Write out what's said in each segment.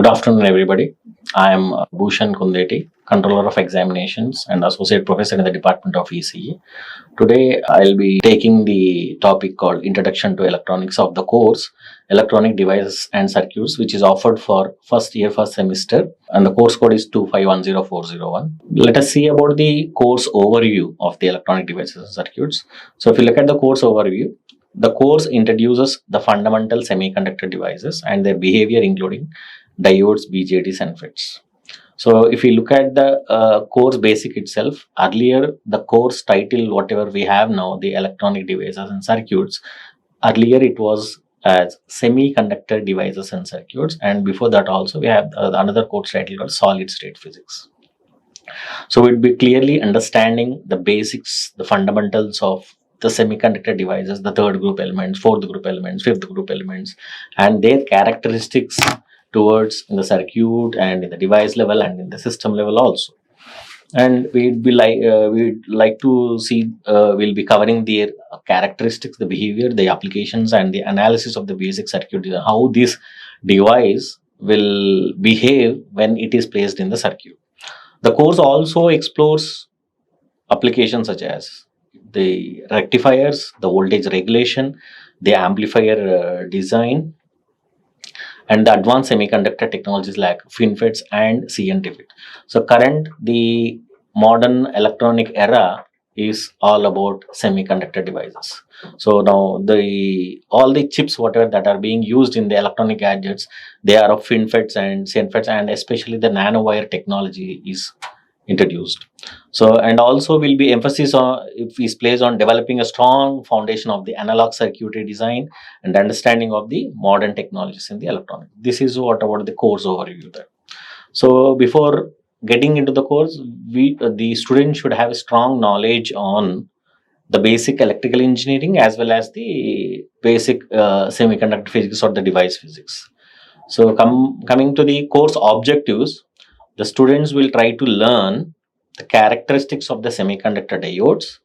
Good afternoon, everybody. I am Bhushan Kundeti, Controller of Examinations and Associate Professor in the Department of ECE. Today, I'll be taking the topic called Introduction to Electronics of the course Electronic Devices and Circuits, which is offered for first year, first semester, and the course code is 2510401. Let us see about the course overview of the electronic devices and circuits. So, if you look at the course overview, the course introduces the fundamental semiconductor devices and their behavior, including diodes, BJTs, and FETs. So, if you look at the course basic itself, earlier the course title, whatever we have now, the electronic devices and circuits, earlier it was as semiconductor devices and circuits, and before that also we have another course title called solid state physics. So, we'd be clearly understanding the basics, the fundamentals of the semiconductor devices, the third group elements, fourth group elements, fifth group elements, and their characteristics towards in the circuit and in the device level and in the system level also. And we'd like to see we'll be covering their characteristics, the behavior, the applications, and the analysis of the basic circuit design, how this device will behave when it is placed in the circuit. The course also explores applications such as the rectifiers, the voltage regulation, the amplifier design, and the advanced semiconductor technologies like FinFETs and CNT-FET. So the modern electronic era is all about semiconductor devices. So now all the chips whatever that are being used in the electronic gadgets, they are of FinFETs and CNT-FETs, and especially the nanowire technology is introduced. So, and also will be emphasis on if is placed on developing a strong foundation of the analog circuitry design and understanding of the modern technologies in the electronic. This is what about the course overview there. So before getting into the course, the student should have a strong knowledge on the basic electrical engineering as well as the basic semiconductor physics or the device physics. So coming to the course objectives, the students will try to learn the characteristics of the semiconductor diodes,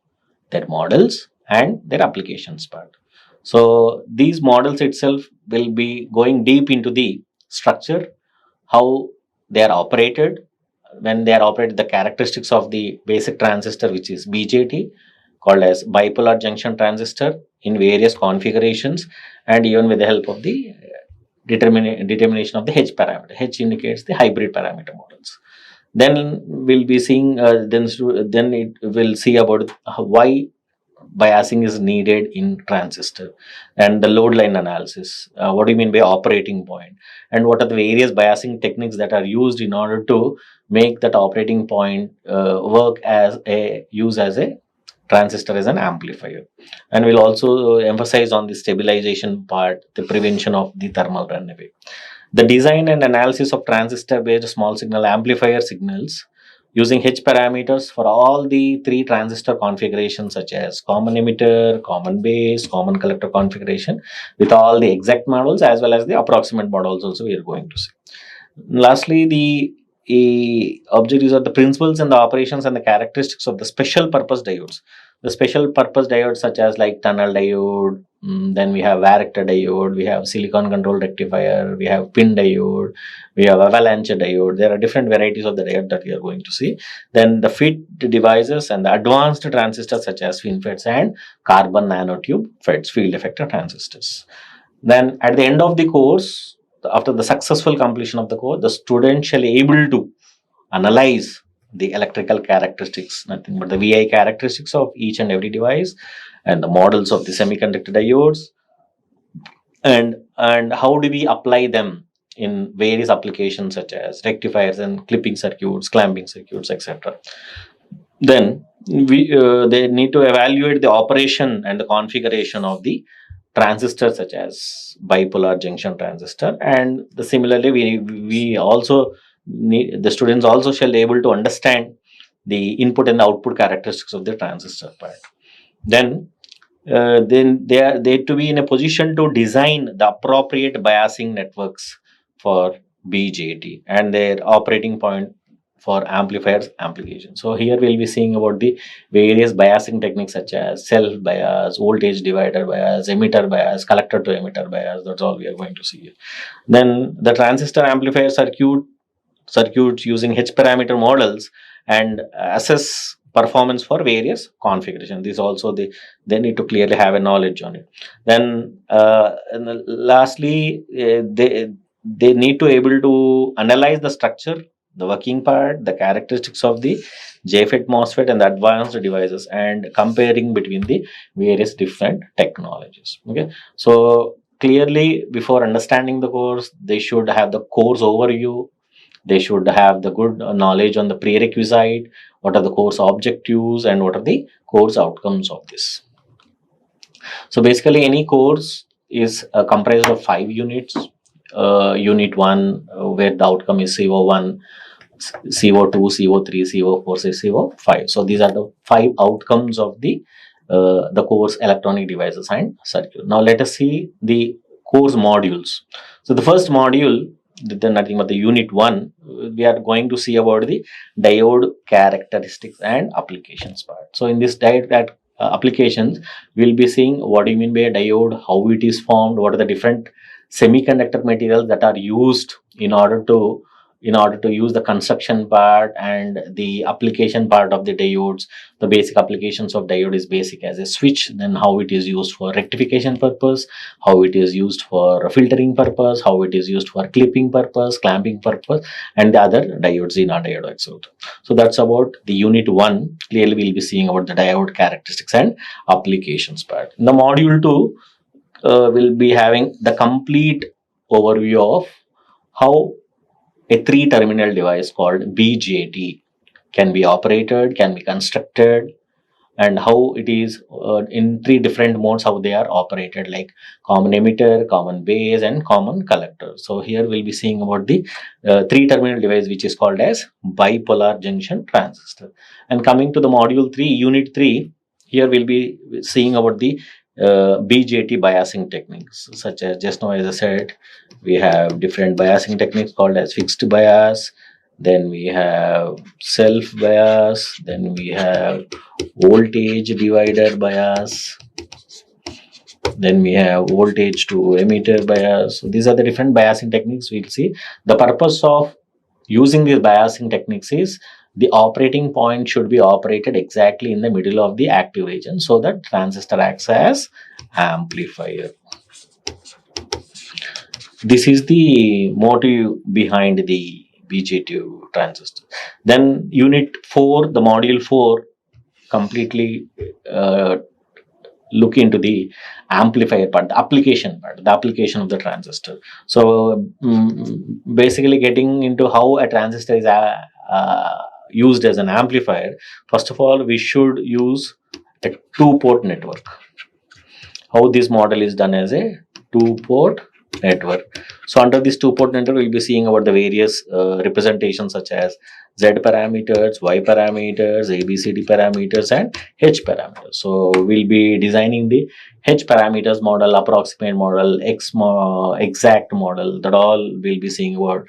their models, and their applications part. So these models itself will be going deep into the structure, how they are operated, when they are operated, the characteristics of the basic transistor, which is BJT, called as bipolar junction transistor in various configurations, and even with the help of the determination of the H parameter. H indicates the hybrid parameter models. Then we'll be seeing then it will see about why biasing is needed in transistor and the load line analysis. What do you mean by operating point, and what are the various biasing techniques that are used in order to make that operating point work as a transistor as an amplifier. And we'll also emphasize on the stabilization part, the prevention of the thermal runaway. The design and analysis of transistor based small signal amplifier signals using H parameters for all the three transistor configurations such as common emitter, common base, common collector configuration, with all the exact models as well as the approximate models also we are going to see. Lastly, the objectives are the principles and the operations and the characteristics of the special purpose diodes. The special purpose diodes such as like tunnel diode, then we have varactor diode, we have silicon control rectifier, we have pin diode, we have avalanche diode. There are different varieties of the diode that we are going to see. Then the FET devices and the advanced transistors such as FinFETs and carbon nanotube FETs, field effector transistors. Then at the end of the course, after the successful completion of the course, the student shall be able to analyze the electrical characteristics, nothing but the VI characteristics of each and every device, and the models of the semiconductor diodes, and how do we apply them in various applications such as rectifiers and clipping circuits, clamping circuits, etc. Then they need to evaluate the operation and the configuration of the transistors such as bipolar junction transistor, and similarly we also need the students also shall be able to understand the input and the output characteristics of the transistor part. Then they are to be in a position to design the appropriate biasing networks for BJT and their operating point for amplifiers application. So here we'll be seeing about the various biasing techniques such as self bias, voltage divider bias, emitter bias, collector to emitter bias. That's all we are going to see here. Then the transistor amplifier circuits using H parameter models and assess performance for various configurations. This also they need to clearly have a knowledge on it. Then and lastly, they need to able to analyze the structure, the working part, the characteristics of the JFET, MOSFET, and the advanced devices, and comparing between the various different technologies. Okay, so clearly before understanding the course, they should have the course overview. They should have the good knowledge on the prerequisite, what are the course objectives, and what are the course outcomes of this. So basically, any course is comprised of 5 units. Unit 1, where the outcome is CO1, CO2, CO3, CO4, CO5. So these are the 5 outcomes of the course electronic devices and circuit. Now let us see the course modules. So the first module, nothing but the unit 1, we are going to see about the diode characteristics and applications part. So in this diode applications, we'll be seeing what do you mean by a diode, how it is formed, what are the different semiconductor materials that are used in order to use the construction part and the application part of the diodes. The basic applications of diode is basic as a switch, then how it is used for rectification purpose, how it is used for filtering purpose, how it is used for clipping purpose, clamping purpose, and the other diodes in our diode, etc. So that's about the unit 1. Clearly we'll be seeing about the diode characteristics and applications part. In the module 2, we'll be having the complete overview of how a 3-terminal device called BJT can be operated, can be constructed, and how it is in 3 different modes, how they are operated, like common emitter, common base, and common collector. So here we'll be seeing about the 3-terminal device, which is called as bipolar junction transistor. And coming to the module 3, unit 3, here we'll be seeing about the BJT biasing techniques, such as just now as I said, we have different biasing techniques called as fixed bias, then we have self bias, then we have voltage divider bias, then we have voltage to emitter bias. So these are the different biasing techniques we'll see. The purpose of using these biasing techniques is the operating point should be operated exactly in the middle of the active region, so that transistor acts as amplifier. This is the motive behind the BJT transistor. Then unit 4, the module 4, completely look into the amplifier part, the application part, the application of the transistor. So basically getting into how a transistor is used as an amplifier. First of all, we should use a 2-port network. How this model is done as a 2-port network. So under this 2-port network, we'll be seeing about the various representations such as Z parameters, Y parameters, ABCD parameters, and H parameters. So we'll be designing the H parameters model, approximate model, exact model. That all we'll be seeing about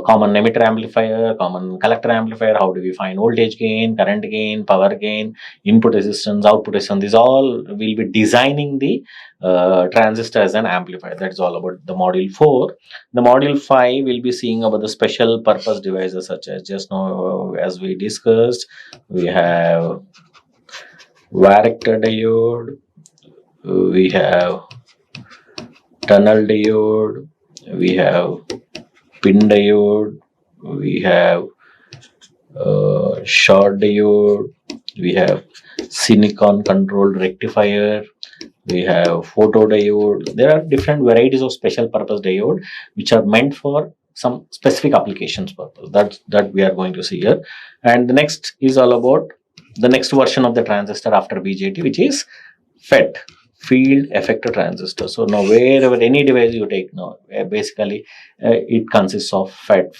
common emitter amplifier, common collector amplifier. How do we find voltage gain, current gain, power gain, input resistance, output resistance? These all will be designing the transistor as an amplifier. That is all about the module 4. The module 5 will be seeing about the special purpose devices, such as just now as we discussed, we have varactor diode, we have tunnel diode, we have pin diode, we have short diode, we have silicon controlled rectifier, we have photodiode. There are different varieties of special purpose diode which are meant for some specific applications purpose. That we are going to see here. And the next is all about the next version of the transistor after BJT, which is FET, field effector transistor. So now wherever any device you take now, basically it consists of FET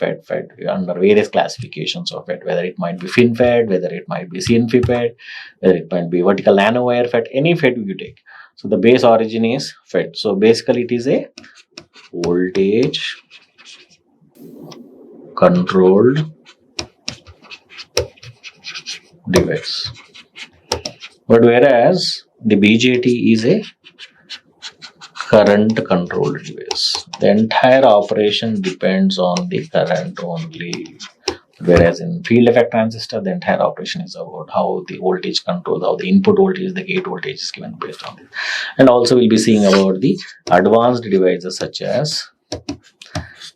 under various classifications of FET, whether it might be FinFET, whether it might be CNFET, whether it might be vertical nanowire FET, any FET you take. So the base origin is FET. So basically it is a voltage controlled device. But whereas the BJT is a current controlled device. The entire operation depends on the current only. Whereas in field effect transistor, the entire operation is about how the voltage controls, how the input voltage, the gate voltage is given based on it. And also we'll be seeing about the advanced devices such as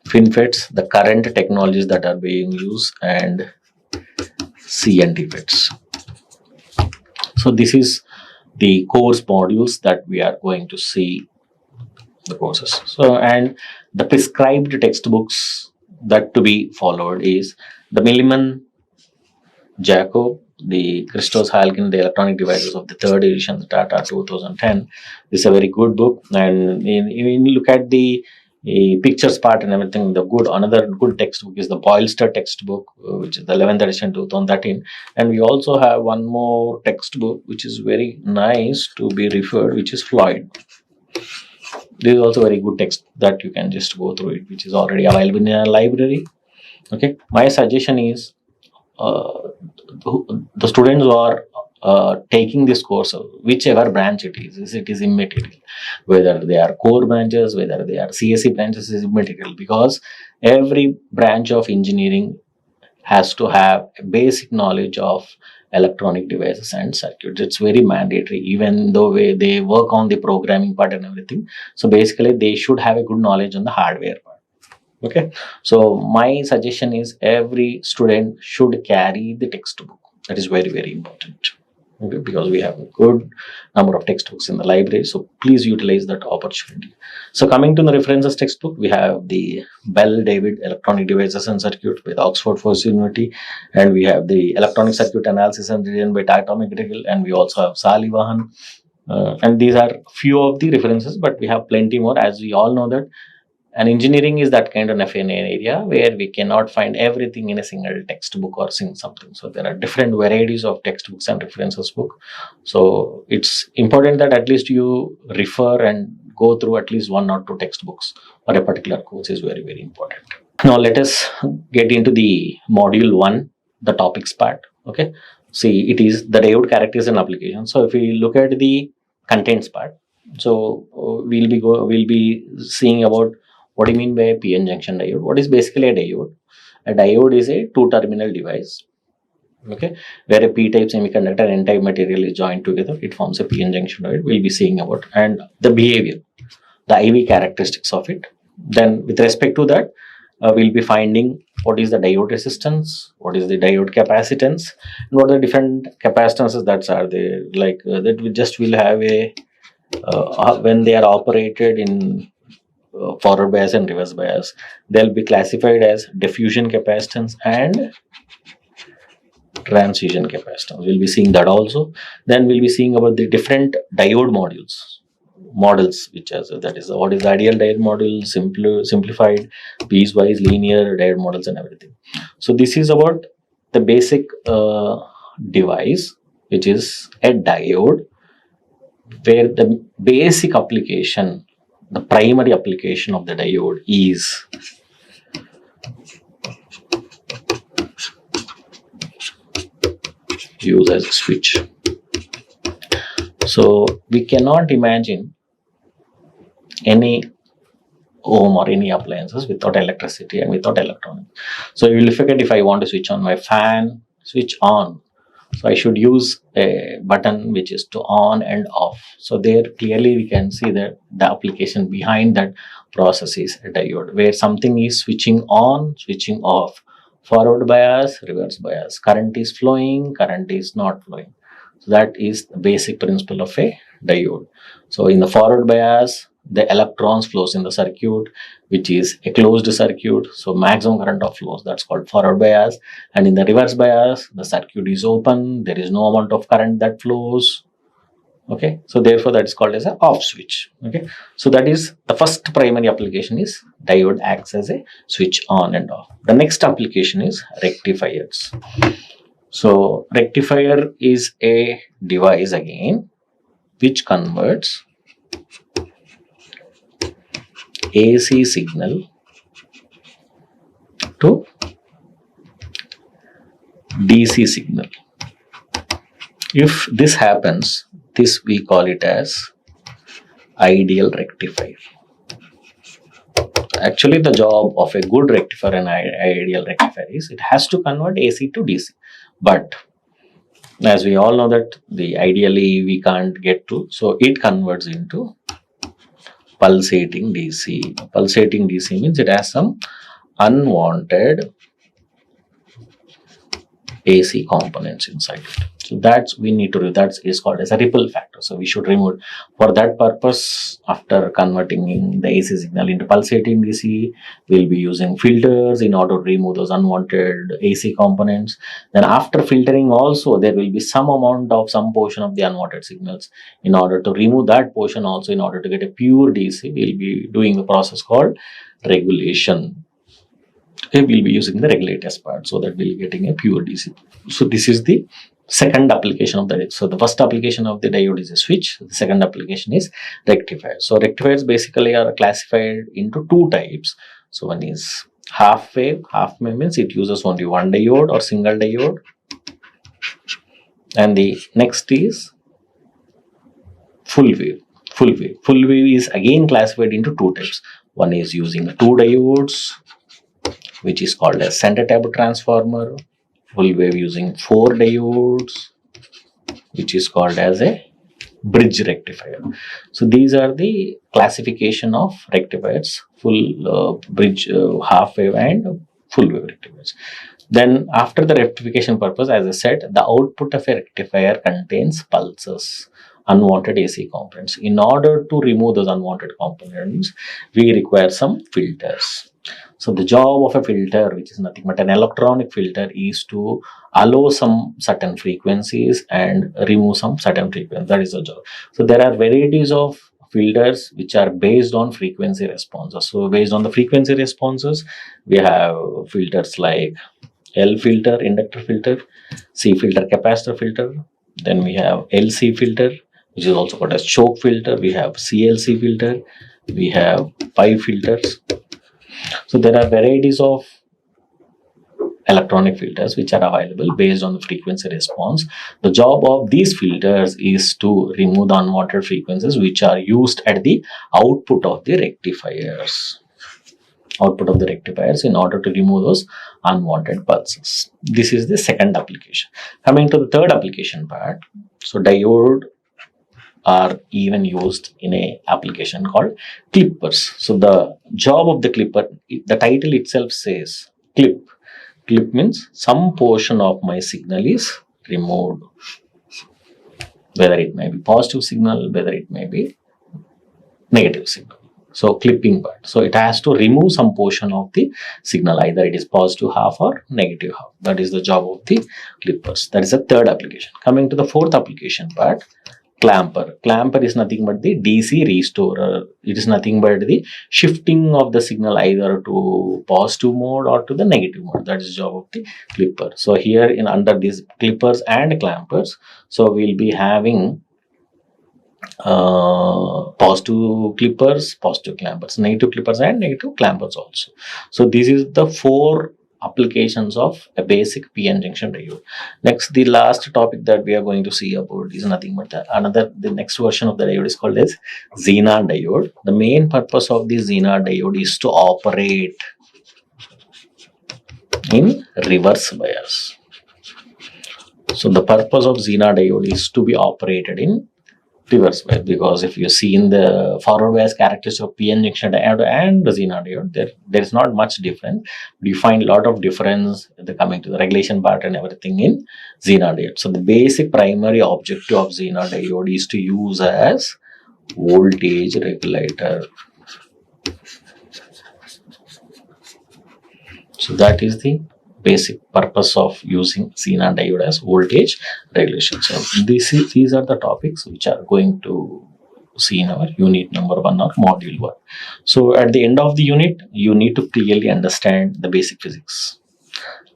FinFETs, the current technologies that are being used, and CNT FETs. So this is the course modules that we are going to see the courses. So, and the prescribed textbooks that to be followed is the Milliman Jacob, the Christos Halkin, the electronic devices of the third edition, the Tata 2010. This is a very good book, and when you look at the pictures part and everything, the good another good textbook is the Boylston textbook, which is the 11th edition 2013. And we also have one more textbook which is very nice to be referred, which is Floyd. This is also very good text that you can just go through it, which is already available in a library. Okay, my suggestion is the students who are taking this course, whichever branch it is immaterial. Whether they are core branches, whether they are CSE branches, is immaterial, because every branch of engineering has to have a basic knowledge of electronic devices and circuits. It's very mandatory, even though they work on the programming part and everything. So basically, they should have a good knowledge on the hardware part. Okay, so my suggestion is every student should carry the textbook. That is very, very important. Okay, because we have a good number of textbooks in the library, so please utilize that opportunity. So coming to the references textbook, we have the Bell David Electronic Devices and Circuit with Oxford First University, and we have the Electronic Circuit Analysis and Design by Tata Mechanical, and we also have Salivahan. And these are few of the references, but we have plenty more, as we all know that. And engineering is that kind of an area where we cannot find everything in a single textbook or something. So there are different varieties of textbooks and references book. So it's important that at least you refer and go through at least one or two textbooks for a particular course is very, very important. Now let us get into the module 1, the topics part. Okay. See, it is the diode characteristics and applications. So if we look at the contents part, so we'll be seeing about what do you mean by a PN junction diode? What is basically a diode? A diode is a two-terminal device, okay, where a P-type semiconductor and N-type material is joined together. It forms a PN junction diode. We'll be seeing about and the behavior, the IV characteristics of it. Then, with respect to that, we'll be finding what is the diode resistance, what is the diode capacitance, and what are the different capacitances that are there. Like that, we just will have a when they are operated in forward bias and reverse bias, they'll be classified as diffusion capacitance and transition capacitance. We'll be seeing that also. Then we'll be seeing about the different diode models, which is that is what is the ideal diode model, simplified, piecewise, linear diode models, and everything. So this is about the basic device, which is a diode, where the basic application, the primary application of the diode is used as a switch. So we cannot imagine any home or any appliances without electricity and without electronics. So you will forget if I want to switch on my fan, switch on. So I should use a button which is to on and off. So there clearly we can see that the application behind that process is a diode, where something is switching on, switching off, forward bias, reverse bias, current is flowing, current is not flowing. So that is the basic principle of a diode. So in the forward bias, the electrons flows in the circuit, which is a closed circuit, so maximum current of flows, that's called forward bias. And in the reverse bias, the circuit is open, there is no amount of current that flows. Okay, so therefore that is called as an off switch. Okay, so that is the first primary application is diode acts as a switch on and off. The next application is rectifiers. So rectifier is a device again which converts AC signal to DC signal. If this happens, this we call it as ideal rectifier. Actually, the job of a good rectifier and ideal rectifier is it has to convert AC to DC. But as we all know that the ideally we can't get to, so it converts into pulsating DC. Pulsating DC means it has some unwanted AC components inside it. So that's we need to do. That is called as a ripple factor. So we should remove. For that purpose, after converting the AC signal into pulsating DC, we'll be using filters in order to remove those unwanted AC components. Then after filtering also, there will be some amount of some portion of the unwanted signals. In order to remove that portion also, in order to get a pure DC, we'll be doing the process called regulation. Okay, we'll be using the regulators part so that we'll be getting a pure DC. So this is the second application of the. So the first application of the diode is a switch. The second application is rectifier. So rectifiers basically are classified into two types. So one is half wave. Half wave means it uses only one diode or single diode. And the next is full wave. Full wave. Full wave is again classified into two types. One is using two diodes, which is called a center tap transformer. Full wave using four diodes, which is called as a bridge rectifier. So these are the classification of rectifiers: full bridge, half wave, and full wave rectifiers. Then after the rectification purpose, as I said, the output of a rectifier contains pulses, unwanted AC components. In order to remove those unwanted components, we require some filters. So the job of a filter, which is nothing but an electronic filter, is to allow some certain frequencies and remove some certain frequencies. That is the job. So there are varieties of filters which are based on frequency responses. So based on the frequency responses, we have filters like L filter, inductor filter, C filter, capacitor filter. Then we have LC filter, which is also called as choke filter. We have CLC filter. We have pi filters. So there are varieties of electronic filters which are available based on the frequency response. The job of these filters is to remove the unwanted frequencies which are used at the output of the rectifiers. Output of the rectifiers in order to remove those unwanted pulses. This is the second application. Coming to the third application part. So diode are even used in a application called clippers. So the job of the clipper, the title itself says clip. Clip means some portion of my signal is removed, whether it may be positive signal, whether it may be negative signal. So clipping part. So it has to remove some portion of the signal, either it is positive half or negative half. That is the job of the clippers. That is the third application. Coming to the fourth application part, clamper. Clamper is nothing but the DC restorer. It is nothing but the shifting of the signal either to positive mode or to the negative mode. That is the job of the clipper. So here in under these clippers and clampers, so we'll be having positive clippers, positive clampers, negative clippers and negative clampers also. So this is the four applications of a basic PN junction diode. Next, the last topic that we are going to see about is nothing but the next version of the diode is called as xenon diode. The main purpose of the xenon diode is to operate in reverse bias. So the purpose of xenon diode is to be operated in reverse bias, because if you see in the forward bias characteristics of PN junction diode and the xenon diode, there is not much difference. But you find a lot of difference coming to the regulation part and everything in xenon diode. So the basic primary objective of xenon diode is to use as voltage regulator. So that is the basic purpose of using xenon diode as voltage regulation. So these are the topics which are going to see in our unit number 1 or module 1. So at the end of the unit, you need to clearly understand the basic physics.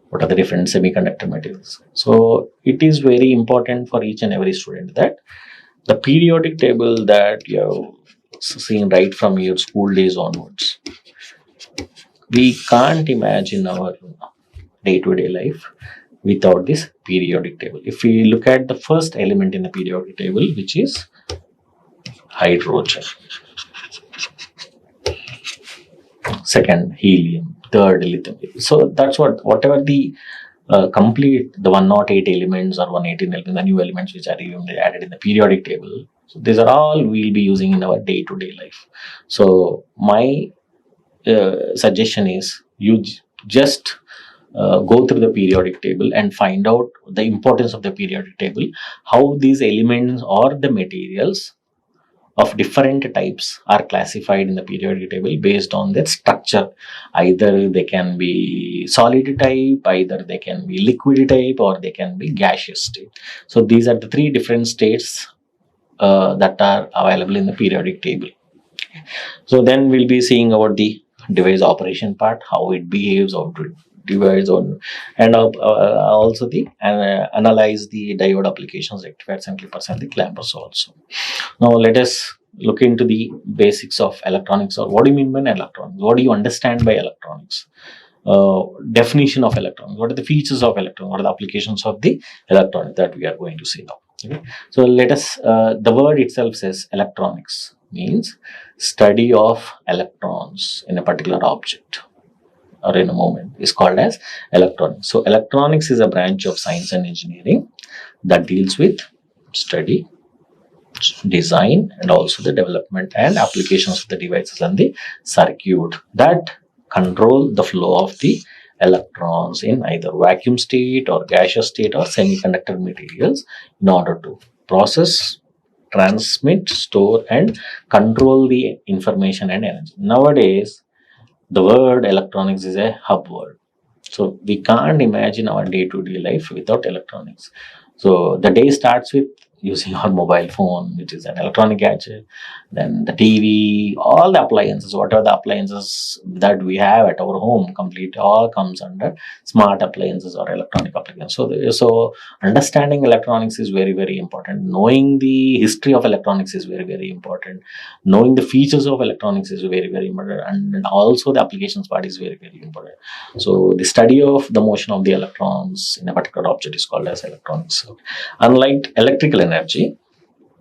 What are the different semiconductor materials? So it is very important for each and every student that the periodic table that you have seen right from your school days onwards, we can't imagine our day-to-day life without this periodic table. If we look at the first element in the periodic table, which is hydrogen, second helium, third lithium. So that's whatever the complete the 108 elements or 118 elements, the new elements which are even added in the periodic table. So these are all we'll be using in our day-to-day life. So my suggestion is you just go through the periodic table and find out the importance of the periodic table, how these elements or the materials of different types are classified in the periodic table based on their structure. Either they can be solid type, either they can be liquid type, or they can be gaseous state. So these are the three different states that are available in the periodic table. So then we'll be seeing about the device operation part, how it behaves, how to device on, and also the analyze the diode applications, rectifiers and clippers and the clampers also. Now let us look into the basics of electronics, or what do you mean by electronics? What do you understand by electronics? Definition of electronics. What are the features of electronics? What are the applications of the electronics that we are going to see now? Okay. So let us. The word itself says electronics means study of electrons in a particular object or in a moment is called as electronics. So electronics is a branch of science and engineering that deals with study, design, and also the development and applications of the devices and the circuit that control the flow of the electrons in either vacuum state or gaseous state or semiconductor materials in order to process, transmit, store, and control the information and energy. Nowadays, the word electronics is a hub word. So we can't imagine our day-to-day life without electronics. So the day starts with using our mobile phone, which is an electronic gadget, then the TV, all the appliances, whatever the appliances that we have at our home, complete all comes under smart appliances or electronic appliances. So understanding electronics is very, very important. Knowing the history of electronics is very, very important. Knowing the features of electronics is very, very important, and also the applications part is very, very important. So the study of the motion of the electrons in a particular object is called as electronics. Unlike electrical energy,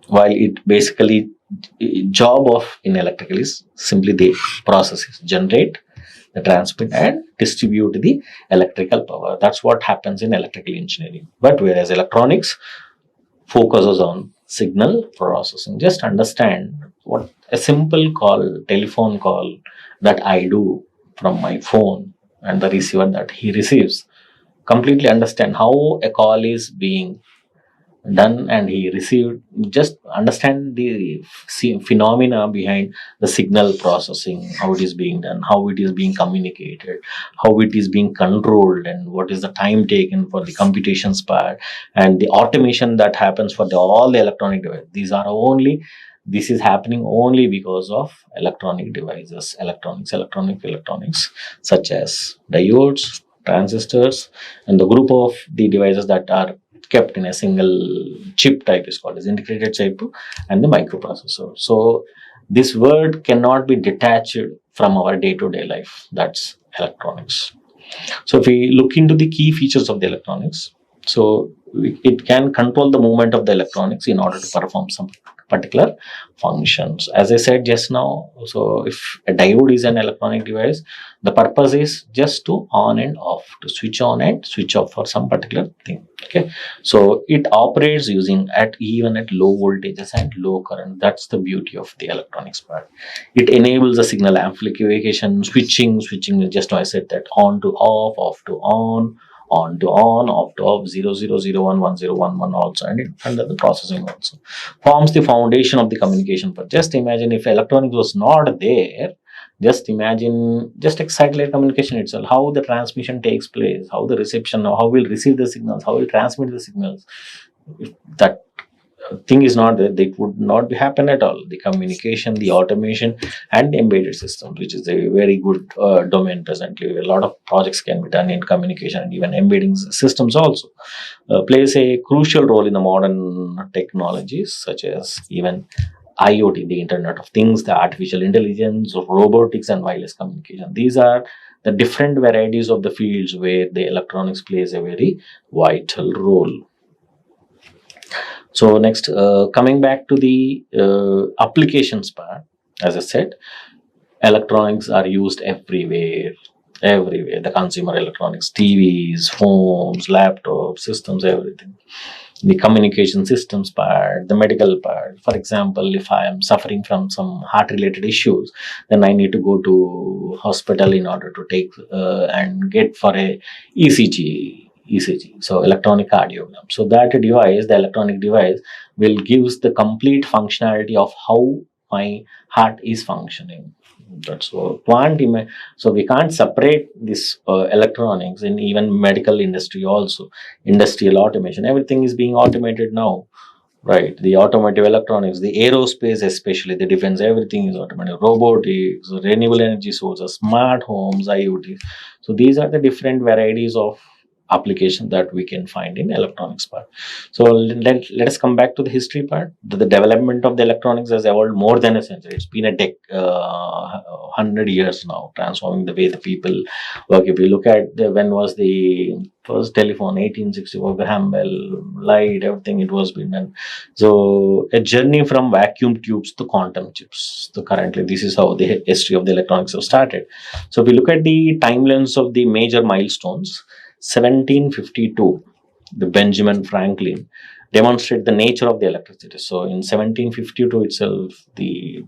while it basically job of in electrical is simply the processes generate, the transmit and distribute the electrical power. That's what happens in electrical engineering. But whereas electronics focuses on signal processing. Just understand what a simple call, telephone call that I do from my phone and the receiver that he receives. Completely understand how a call is being done and he received. Just understand the phenomena behind the signal processing, how it is being done, how it is being communicated, how it is being controlled, and what is the time taken for the computations part, and the automation that happens for all the electronic devices. This is happening only because of electronic devices, electronics, such as diodes, transistors, and the group of the devices that are kept in a single chip type is called as integrated chip and the microprocessor. So this word cannot be detached from our day-to-day life. That's electronics. So if we look into the key features of the electronics, so it can control the movement of the electronics in order to perform some particular functions. As I said just now, so if a diode is an electronic device, the purpose is just to on and off, to switch on and switch off for some particular thing. Okay, so it operates using even at low voltages and low current. That's the beauty of the electronics part. It enables the signal amplification, switching just now I said that on to off to on to on, off to off, 0001, 1011 also, and under the processing also forms the foundation of the communication. But just imagine if electronics was not there, just imagine just like satellite communication itself, how the transmission takes place, how the reception, how we'll receive the signals, how we'll transmit the signals. If that thing is not there, it would not be happen at all. The communication, the automation, and embedded systems, which is a very good domain presently. A lot of projects can be done in communication, and even embedding systems also plays a crucial role in the modern technologies, such as even IoT, the Internet of Things, the artificial intelligence, robotics, and wireless communication. These are the different varieties of the fields where the electronics plays a very vital role. So next, coming back to the applications part, as I said, electronics are used everywhere. Everywhere, the consumer electronics, TVs, phones, laptops, systems, everything. The communication systems part, the medical part. For example, if I am suffering from some heart related issues, then I need to go to hospital in order to take and get for a ECG. So electronic cardiogram. So that device, the electronic device, will gives the complete functionality of how my heart is functioning. That's what quantum. So we can't separate this electronics in even medical industry also. Industrial automation, everything is being automated now, right? The automotive electronics, the aerospace, especially the defense, everything is automated. Robotics, renewable energy sources, smart homes, IoT. So these are the different varieties of application that we can find in electronics part. So let us come back to the history part. The development of the electronics has evolved more than a century. It's been a 100 years now, transforming the way the people work. If you look at when was the first telephone, 1864, Graham Bell, light, everything, it was been done. So a journey from vacuum tubes to quantum chips. So currently, this is how the history of the electronics have started. So if we look at the timelines of the major milestones, 1752, the Benjamin Franklin demonstrate the nature of the electricity. So in 1752 itself, the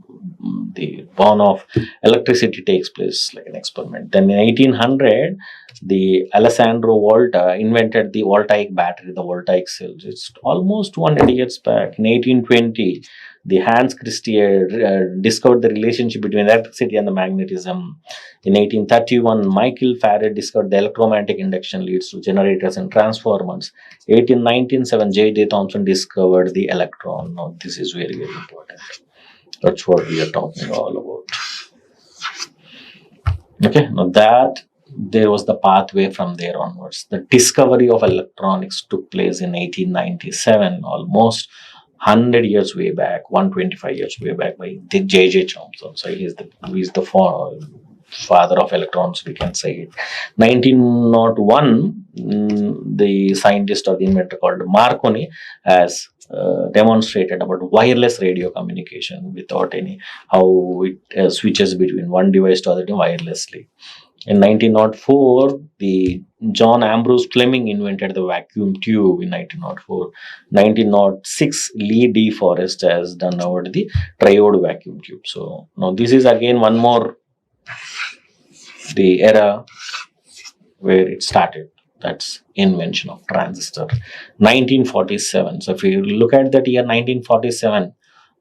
born of electricity takes place like an experiment. Then in 1800, the Alessandro Volta invented the voltaic battery, the voltaic cells. It's almost 200 years back. In 1820, the Hans Christian discovered the relationship between electricity and the magnetism. In 1831, Michael Faraday discovered the electromagnetic induction leads to generators and transformers. 1897, J.J. Thomson discovered the electron. Now, this is very, very important. That's what we are talking all about. Okay, now that there was the pathway from there onwards. The discovery of electronics took place in 1897, almost 100 years way back, 125 years way back by the J.J. Thomson. So he is the father of electrons, we can say it. 1901, the scientist or the inventor called Marconi has demonstrated about wireless radio communication without any, how it switches between one device to other wirelessly. In 1904, the John Ambrose Fleming invented the vacuum tube in 1904. 1906, Lee D. Forrest has done over the triode vacuum tube. So now this is again one more the era where it started. That's invention of transistor. 1947. So if you look at that year 1947,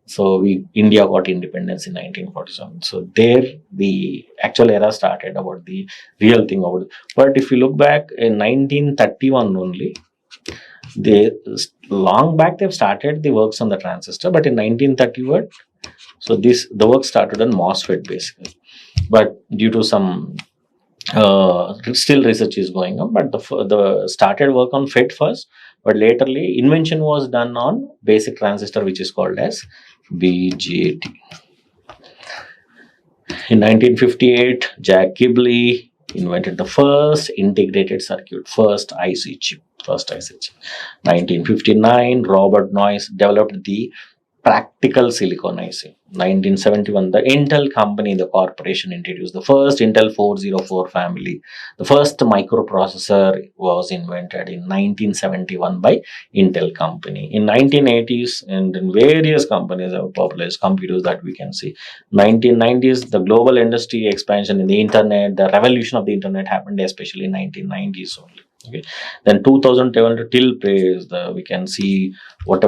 so India got independence in 1947. So there the actual era started about the real thing about it. But if you look back in 1931 only, they long back they've started the works on the transistor, but in 1931, so the work started on MOSFET basically. But due to some still research is going on, but the started work on FET first, but laterly invention was done on basic transistor, which is called as BJT. In 1958, Jack Gibley invented the first integrated circuit, first IC chip. 1959, Robert Noyce developed the practical silicon IC. 1971, the Intel company, the corporation, introduced the first Intel 404 family. The first microprocessor was invented in 1971 by Intel company. In 1980s, and in various companies have popularized computers that we can see. 1990s, the global industry expansion in the internet, the revolution of the internet happened especially in 1990s only. Okay. Then 2012 till praise, we can see what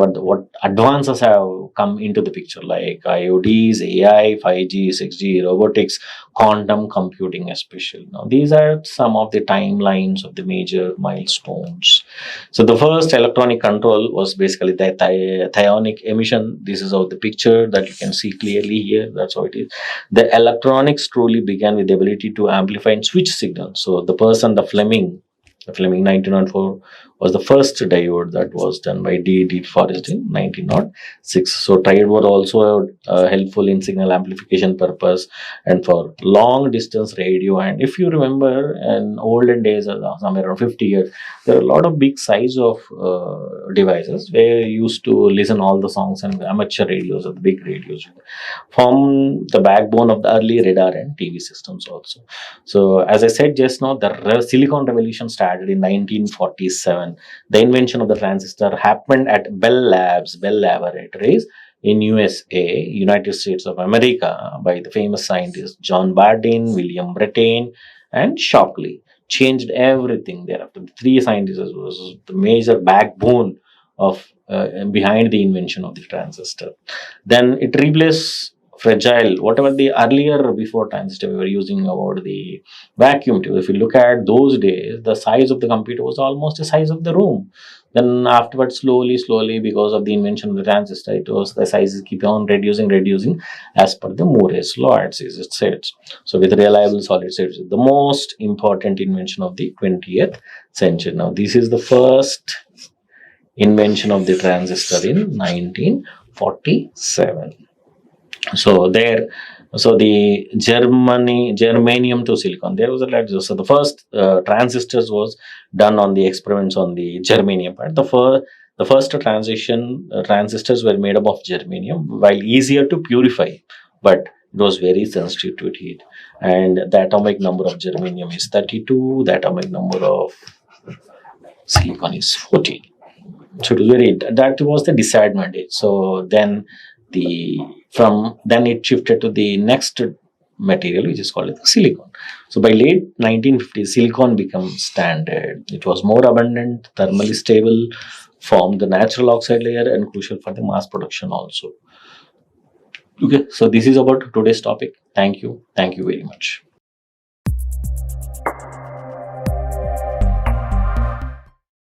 advances have come into the picture, like IoTs, AI, 5G, 6G, robotics, quantum computing especially. Now these are some of the timelines of the major milestones. So the first electronic control was basically the thionic emission. This is how the picture that you can see clearly here. That's how it is. The electronics truly began with the ability to amplify and switch signals. So the person, the Fleming, The Fleming 1904 was the first diode that was done by D. Forest in 1906. So triode were also helpful in signal amplification purpose and for long distance radio. And if you remember, in olden days, somewhere around 50 years, there are a lot of big size of devices where you used to listen all the songs, and amateur radios or the big radios form the backbone of the early radar and TV systems also. So as I said just now, the silicon revolution started in 1947. The invention of the transistor happened at Bell Laboratories in USA, United States of America, by the famous scientists John Bardeen, William Brattain, and Shockley. Changed everything thereafter. The three scientists was the major backbone of behind the invention of the transistor. Then it replaced fragile, whatever the earlier before transistor we were using about the vacuum tube. If you look at those days, the size of the computer was almost the size of the room. Then afterwards, slowly, because of the invention of the transistor, it was the sizes keep on reducing as per the Moore's law, it says. So with reliable solid states, the most important invention of the 20th century. Now, this is the first invention of the transistor in 1947. So there, so the germanium to silicon, there was a lot. So the first transistors was done on the experiments on the germanium part. The first transistors were made up of germanium, while easier to purify, but it was very sensitive to heat. And the atomic number of germanium is 32. The atomic number of silicon is 14. So it was that was the disadvantage. So then then it shifted to the next material, which is called silicon. So by late 1950s, silicon became standard. It was more abundant, thermally stable, formed the natural oxide layer, and crucial for the mass production also. Okay, so this is about today's topic. Thank you very much.